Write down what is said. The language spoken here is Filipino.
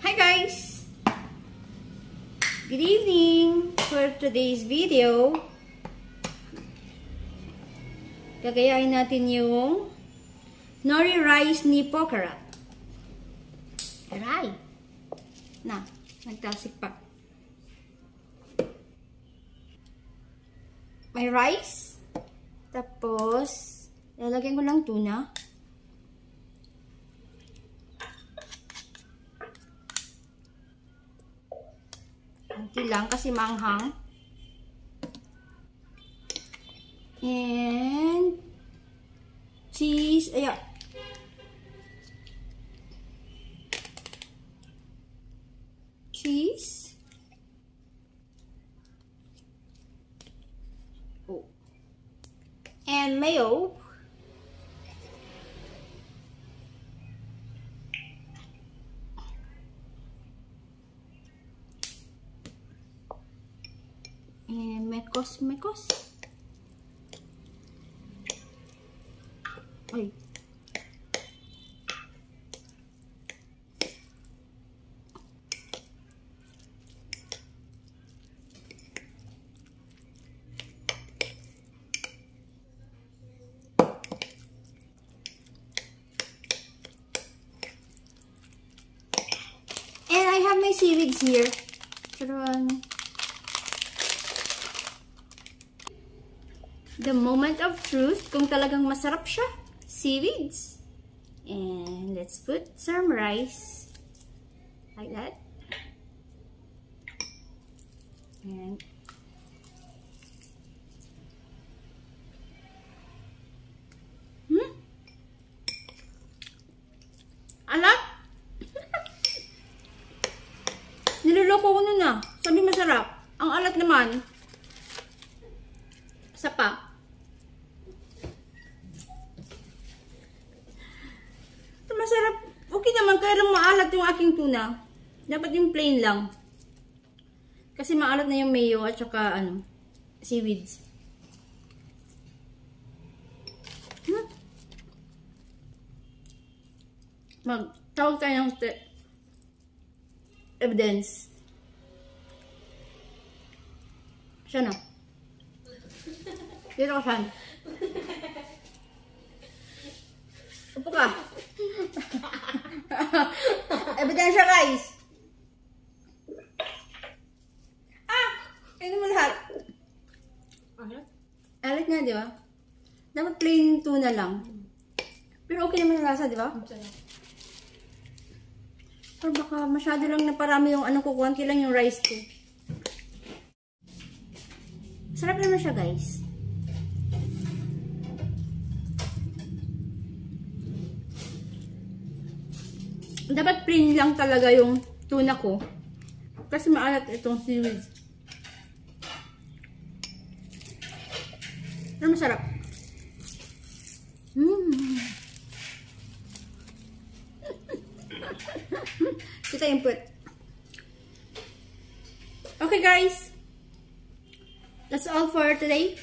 Hi guys! Good evening! For today's video, gagayahin natin yung nori rice ni Poker Up. Aray! Na, nagtasik pa. May rice. Tapos, lalagyan ko lang tuna. Kunti lang kasi manghang. And cheese. Ayan. Cheese. Oh. And mayo. And mekos. Ay. And I have my seaweeds here. The moment of truth, kung talagang masarap siya, seaweeds. And let's put some rice. Like that. And alat! Niloloko ko nun ah. Sabi masarap. Ang alat naman. Isa pa. Masarap. Okay naman. Kaya lang maalat yung aking tuna. Dapat yung plain lang. Kasi maalat na yung mayo at saka seaweeds. Magtawag tayo ng evidence. Siya na. Dito ka saan? Upo ka. Ebidensya guys. Ano mo lahat? Alat nga, di ba? Dapat plain tuna lang. Pero okay naman ang lasa, di ba? Pero baka masyado lang na parami yung kukunti lang yung rice ko. Sarap naman siya, guys. Dapat plain lang talaga yung tuna ko. Kasi maalat itong seaweeds. Pero masarap. Kita input. Okay guys. That's all for today.